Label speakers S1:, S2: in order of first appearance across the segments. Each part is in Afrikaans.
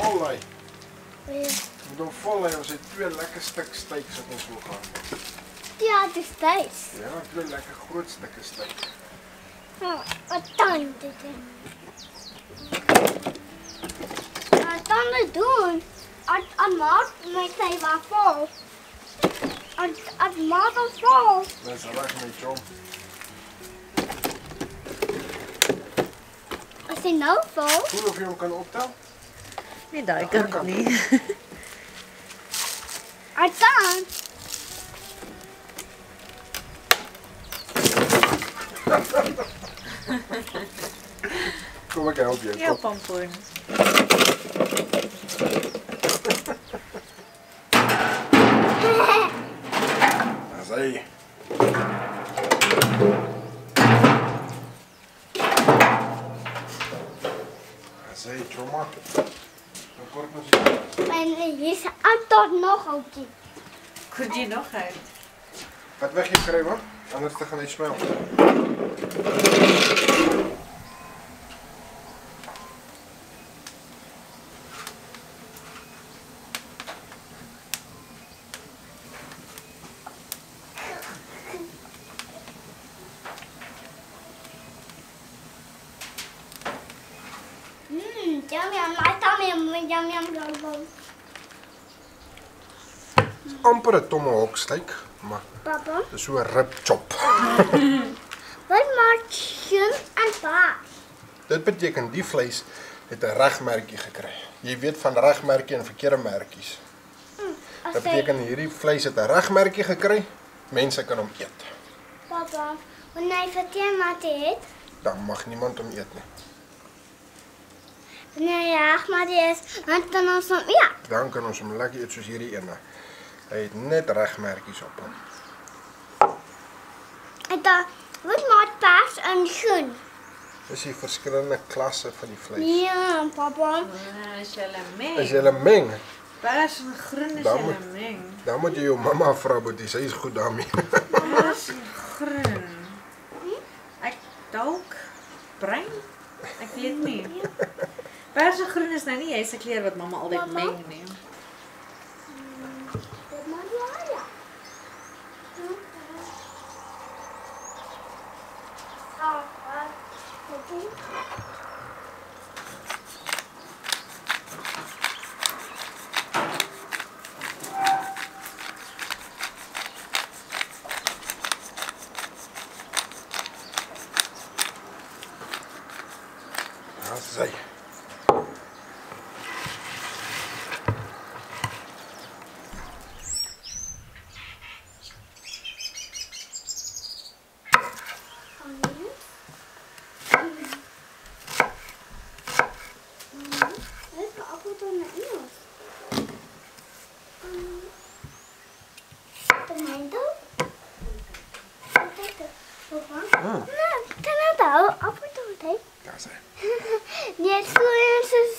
S1: vol lê.
S2: Ja.
S1: Moet hom vol lê, ons het 2 lekker stuk steak wat ons wil gaan maak.
S2: Ja, het is thuis.
S1: Ja, 2 lekker groot stukke steak.
S2: Oh, wat dan dit? Wat dan het doen? Aan maak met sy wat vol. Aan maak ons vol.
S1: Dis reg met John.
S2: Is hy nou vol?
S1: Voel of jy hom kan optel?
S3: Nee, daai kan ek nie.
S2: Aan dan.
S1: Kom ek help jou.
S3: Ja, pompoen.
S1: Dis hy. Dis hy, Choma. Dan kort ons hier.
S2: En hier is tot nog oudjie.
S3: Kon jy nog uit?
S1: Wat weg jy kry, man? Anders te gaan hy smel.
S2: Yum.
S1: Amper 'n tomahawk steak, maar
S2: Papa,
S1: dis so 'n rib chop.
S2: wat maak jy en pa?
S1: Dit beteken die vleis het 'n regmerkie gekry. Jy weet van regmerkie en verkeerde merkies. Dit beteken hierdie vleis het 'n regmerkie gekry. Mense kan hom eet.
S2: Papa, wanneer jy vertel wat jy het,
S1: Dan mag niemand hom eet nie.
S2: wanneer jy reg maar is, dan kan ons hom eet.
S1: Dan kan ons hom lekker eet soos hierdie ene. Hy het net regmerkies op hom.
S2: En dan, wat maak pers en groen?
S1: Dis die verskillende klasse van die vleis.
S2: Ja, papa.
S3: As jy meng.
S1: As jy hulle meng,
S3: Pers en groen is
S1: Dan
S3: jy
S1: moet-
S3: meng.
S1: dan moet jy jou mamma vra, boetie, sy is goed daarmee.
S3: Pers en groen. Ek dalk bruin? Ek weet nie. Pers en groen is nou nie jy's 'n kleur wat mamma altyd
S2: Mama?
S3: meng nie.
S2: Wat maak jy?
S1: Ja, sy. Ja, sy.
S2: Nee, soos is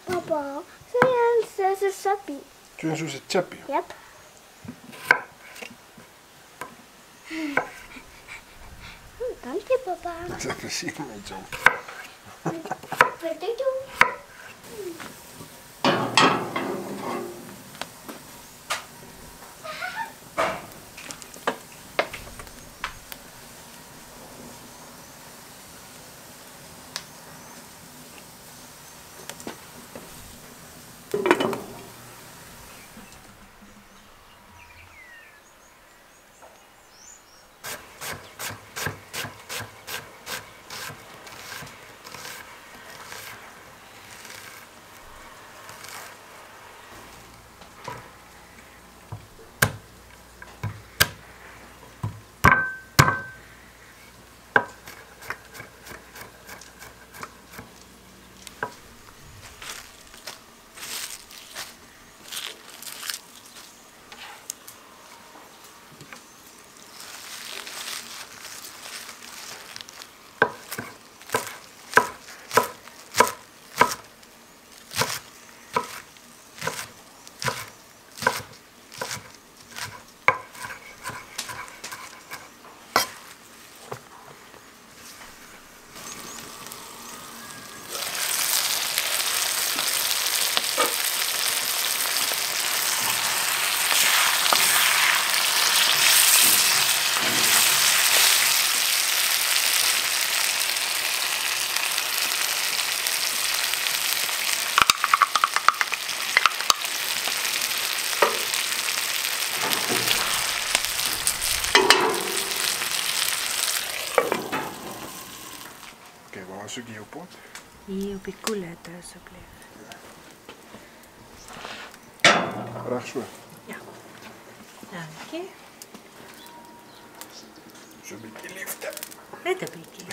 S2: papa. Soos is sappie.
S1: Toe soos 'n chippie.
S2: Yep. Dankie papa.
S1: Dis presies my job.
S2: Wat doen jy?
S1: soek jy jou pot?
S3: Hier op die koelette asseblief.
S1: Reg so.
S3: Ja. Dankie.
S1: So 'n bietjie liefde.
S3: Net 'n bietjie.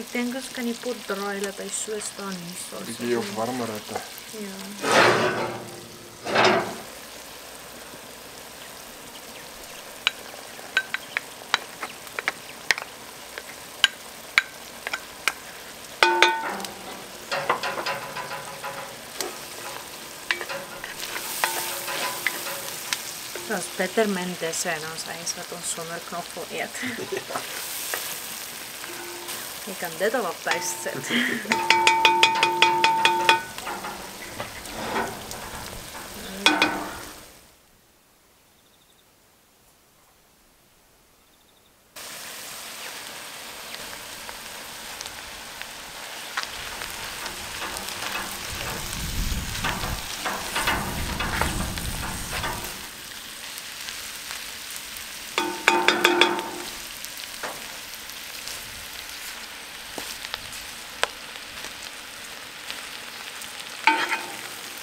S3: Ek dink ons kan die pot draai dat hy so staan hier.
S1: 'n Bietjie of warmer hitte.
S3: Ja. Daar's bittermintisse in ons ys wat ons sonder knoffel eet. Jy kan dit al op tuis sit.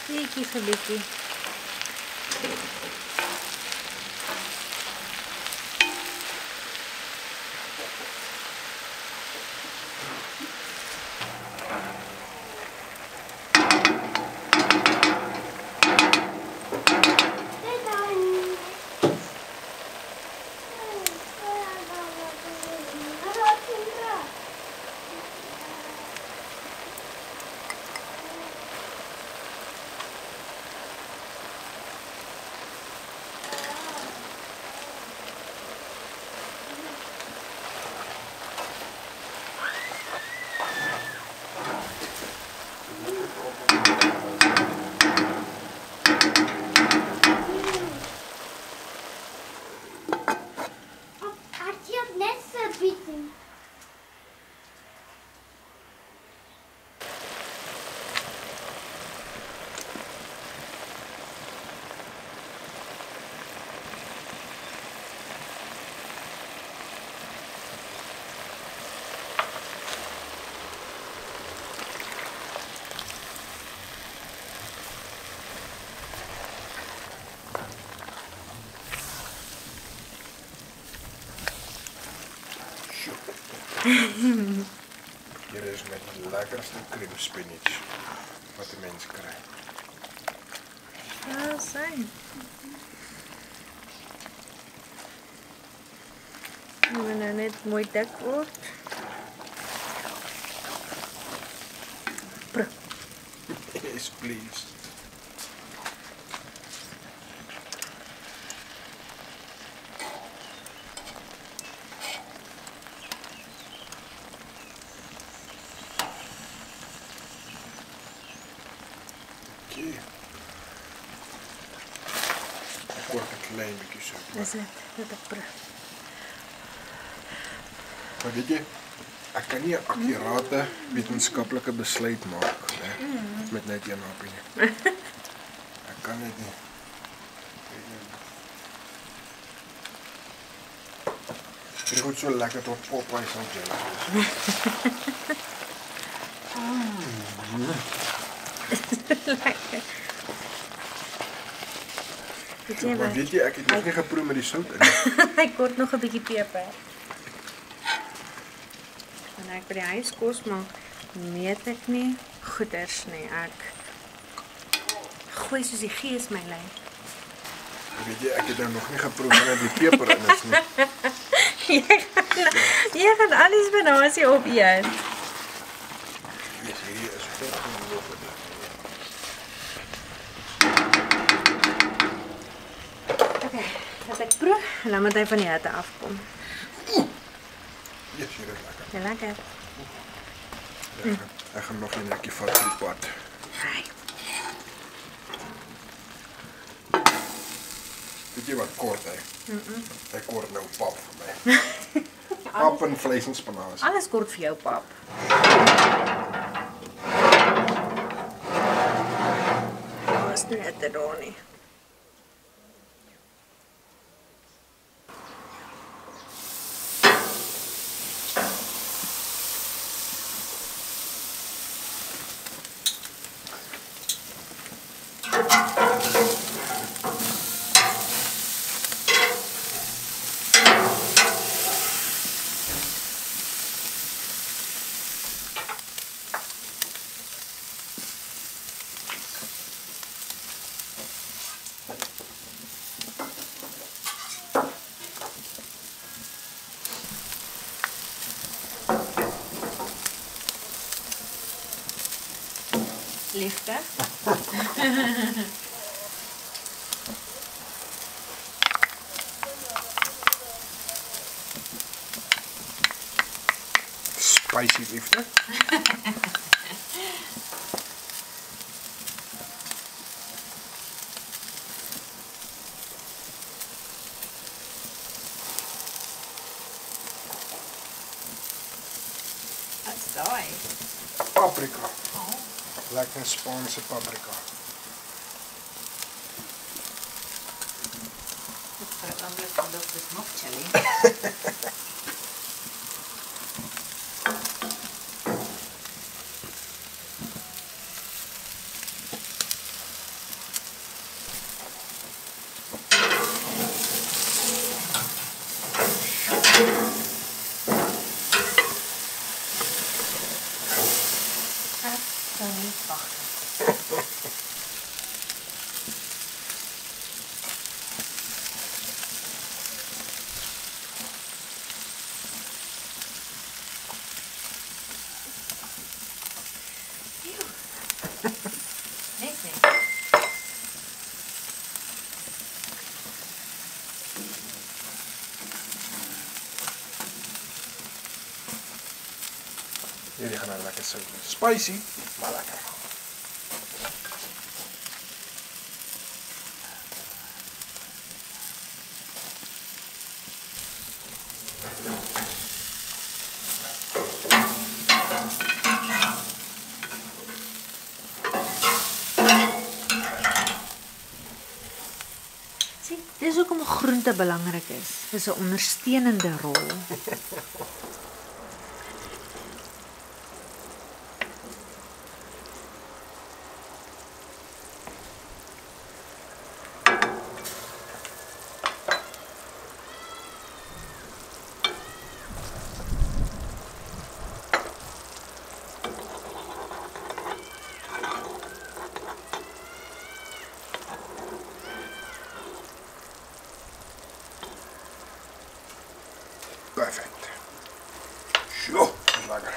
S3: Bietjie vir bietjie.
S1: Hier is met die lekkerste cream spinach wat 'n mens kry.
S3: Ja, sien. Moet nou net mooi dik word.
S1: Yes, please. Ek word 'n klein bietjie so.
S3: Dis dit op brug.
S1: Maar weet jy, ek kan nie 'n akkurate wetenskaplike besluit maak, né? Met net een appie nie. Ek kan dit nie. Dit is so lekker tot Popeyes en jelly.
S3: Lekker.
S1: Maar weet jy, ek het nog nie geproe met die sout in.
S3: Ek kort nog 'n bietjie peper. En ek by die huis kos maak, meet ek nie goeders nie. Ek gooi soos die gees my lei.
S1: Weet jy, ek het nou nog nie geproe wanneer die peper in is nie.
S3: Jy gaan al die spinasie opeet.
S1: Yes, hierdie is ongelooflik.
S3: Okay, laat ek proe en dan moet hy van die hitte afkom.
S1: Yes, hier is lekker.
S3: Ja, lekker.
S1: Ek gaan nog 'n netjie vat vir die pad.
S3: Right.
S1: Weet jy wat kort hy? Hy kort nou pap vir my. Pap en vleis en spinasie.
S3: Alles kort vir jou, pap. Daar's net dit daar nie. Liefde.
S1: Spicy liefde.
S3: Wat's daai?
S1: Paprika. Lekker Spaanse paprika.
S3: Vir 'n oomblik dink dit nog chili.
S1: Hierdie gaan nou lekker sout. Spicy, maar lekker.
S3: Sien, dis hoekom groente belangrik is. Dis 'n ondersteunende rol.
S1: Perfect. Zo, lekker.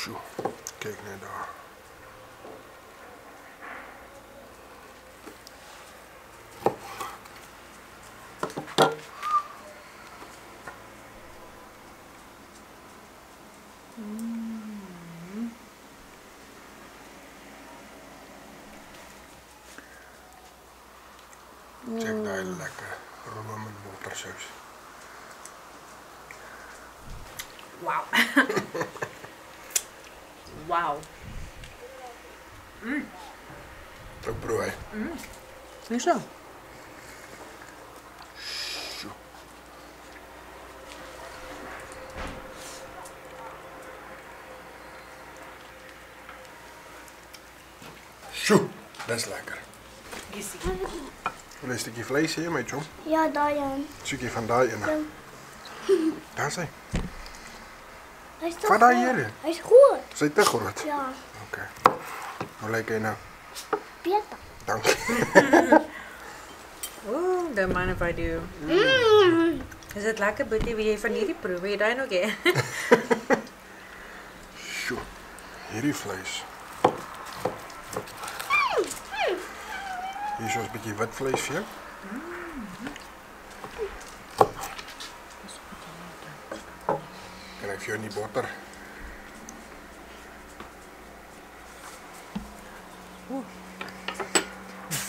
S1: Zo, kijk naar daar. Check daar lekker room en botersaus.
S3: Wow. Wow.
S1: Ook prooi.
S3: Hoe zo?
S1: Zo. Zo, dat is lekker.
S3: Gissie.
S1: Wil je een stukje vlees hier, met John?
S2: Ja, daai een.
S1: Een stukje van daar in.
S2: Ja.
S1: Daar is hy.
S2: Hy's te
S1: Wat daai
S2: groot.
S1: hier?
S2: Hy's groot.
S1: Is hy te groot?
S2: Ja,
S1: Okay. Hoe lyk hy nou?
S2: beter.
S1: Dankie.
S3: Ooh, don't mind if I do. Is dit lekker, Boetie? Wil jy van hierdie proe? Wil jy daai nog hê?
S1: Sjoe. Hierdie vleis. Hier is 'n bietjie wit vleis vir jou. Kan ek vir jou nie botter?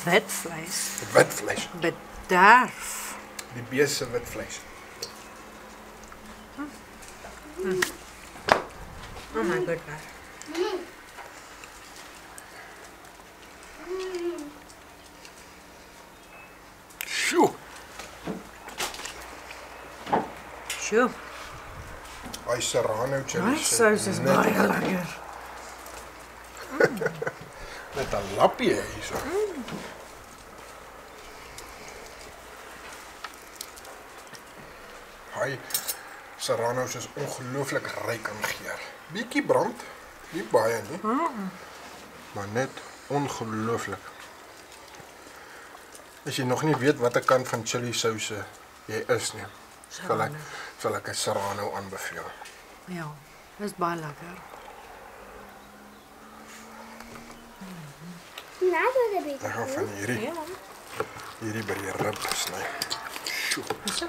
S3: Wit vleis.
S1: Wit vleis.
S3: Bederf.
S1: Die bees se wit vleis.
S3: Oh my goodness.
S1: Sjoe.
S3: Sjoe.
S1: Hy serrano chili.
S3: Daai sous is baie lekker.
S1: Met 'n lappie hierso. Hy serranos is ongelooflik ryk aan geur. Bietjie brand, nie baie nie. Maar net ongelooflik. As jy nog nie weet watter kant van chili souse jy is nie, sal ek 'n serrano aanbeveel.
S3: Ja, dis baie lekker.
S2: Nou word dit beter.
S1: Ek gaan van hierdie
S3: Ja.
S1: by die rib sny. Sjoe.
S3: So.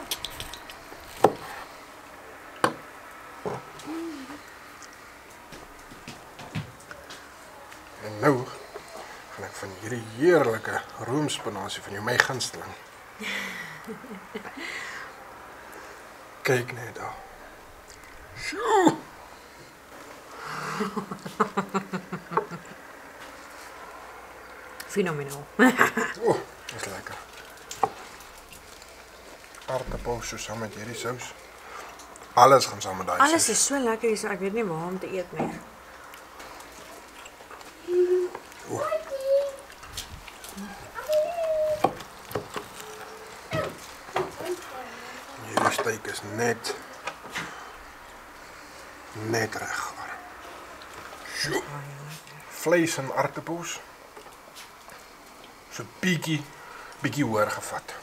S1: En nou gaan ek van hierdie heerlike roomspinasie van jou my gunsteling. Kyk net daar. Sjoe.
S3: Fenomenaal.
S1: O, dis lekker. Aardappels so saam met hierdie sous. Alles gaan saam met daai
S3: Alles
S1: sous.
S3: is so lekker hier, so ek weet nie waar om te eet nie.
S1: Hierdie steak is net reg. Sjoe. Vleis en aardappels. So bietjie hoër gevat.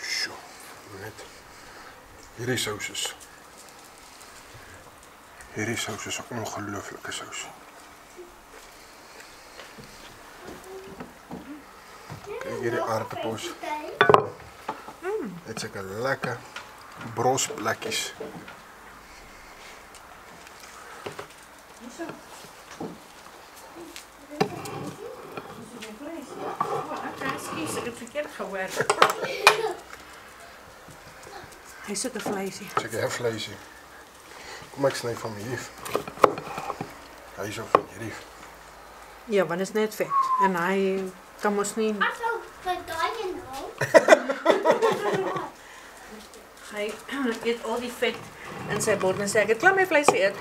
S1: Sjoe. Net hierdie sous is 'n ongelooflike sous. Kyk hierdie aardappels. Dit is 'n lekker brosplekkies.
S3: Ek het verkeerd gehoor. Hy soek 'n vleisie.
S1: Seker 'n vleisie. Kom ek sny van hierdie. Hy is van hierdie.
S3: Ja, want dit is net vet. En hy kan mos nie
S2: Aso, vir daai nou.
S3: hy eet al die vet in sy bord en sê ek het klaar my vleis geëet.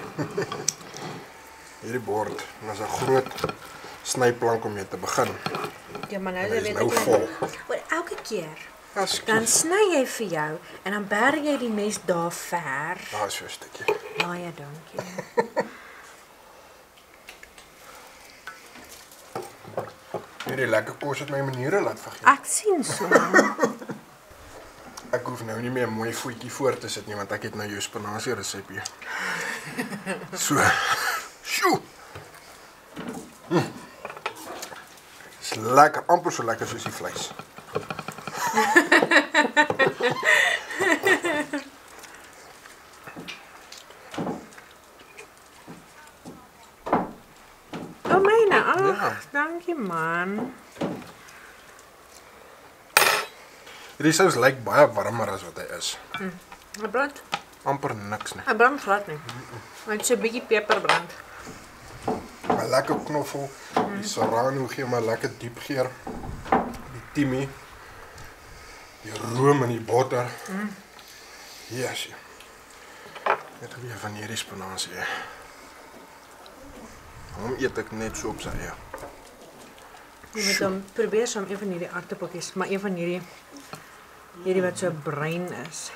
S1: Hierdie bord, en dis 'n groot snyplank om mee te begin.
S3: Ja, maar nou
S1: En hy is
S3: weet
S1: nou
S3: ek
S1: vol.
S3: Maar elke keer
S1: Ja,
S3: dan
S1: skiet.
S3: sny jy vir jou en dan berg jy die mes daar ver.
S1: Daar is so 'n stukkie.
S3: Baie dankie.
S1: Hierdie lekker kos het my maniere laat vergeet.
S3: Ek sien so.
S1: Ek hoef nou nie meer 'n mooi voetjie voor te sit nie, want ek het nou jou spinasie resepie. So. Sjoe. Dis lekker, amper so lekker soos die vleis.
S3: Oh myne. Ag,
S1: Ja.
S3: dankie man.
S1: Hierdie sous lyk baie warmer as wat hy is.
S3: Hy brand.
S1: Amper niks nie.
S3: Hy brand glad nie. Hy het so 'n bietjie peper brand.
S1: 'n Lekker knoffel, die serrano gee my lekker diep geur. Die timie, die room en die botter. Yes. Net weer van hierdie spinasie. Hom eet ek net so op sy eie.
S3: Jy moet dan probeer saam een van hierdie aartappeltjies, maar een van hierdie wat so bruin is.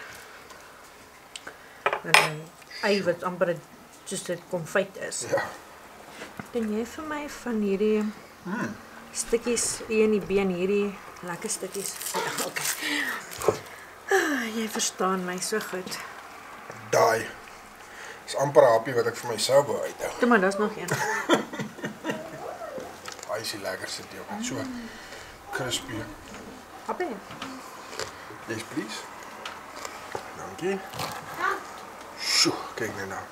S3: En 'n ei wat amper soos dit konfyt is.
S1: Ja.
S3: Doen jy vir my van hierdie stukkies hier in die been, hierdie lekker stukkies? Ja, okay. Jy verstaan my so goed.
S1: Daai is amper 'n happie wat ek vir myself wou uithou.
S3: Toe maar, daar's nog een.
S1: Hy is die lekkerste deel. So crispy.
S3: Happy.
S1: Yes, please. Dankie. Sjoe, kyk net nou.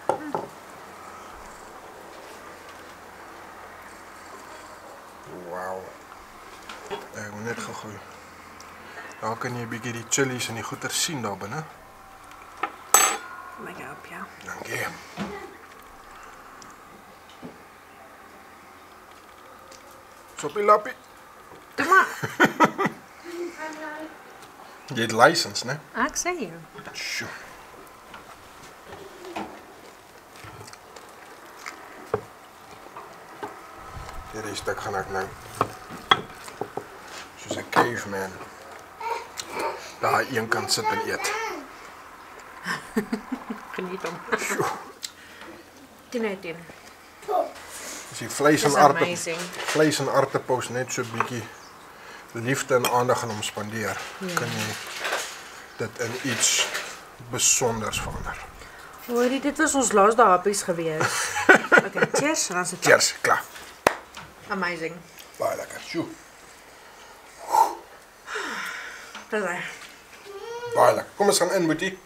S1: Wow. Ek moet net gegooi. Daar kan jy 'n bietjie die chillies en die goeie sien daar binne.
S3: My help, ja.
S1: Dankie. Soppie lappie.
S3: Toe maar.
S1: Jy het license, né?
S3: Ek sê jou.
S1: Sjoe. Hierdie stuk gaan ek nou soos 'n caveman daar een kant sit en eet.
S3: Geniet hom.
S1: Sjoe.
S3: 10 uit 10.
S1: As jy vleis en aartappels net so bietjie liefde en aandag aan hom spandeer, kan jy dit in iets besonders verander.
S3: Hoorie, dit was ons laaste happies gewees. Okay, cheers, en dan sit
S1: Cheers, klaar.
S3: Amazing.
S1: Baie lekker. Sjoe.
S3: Dis reg.
S1: Baie lekker. Kom ons gaan in, Boetie.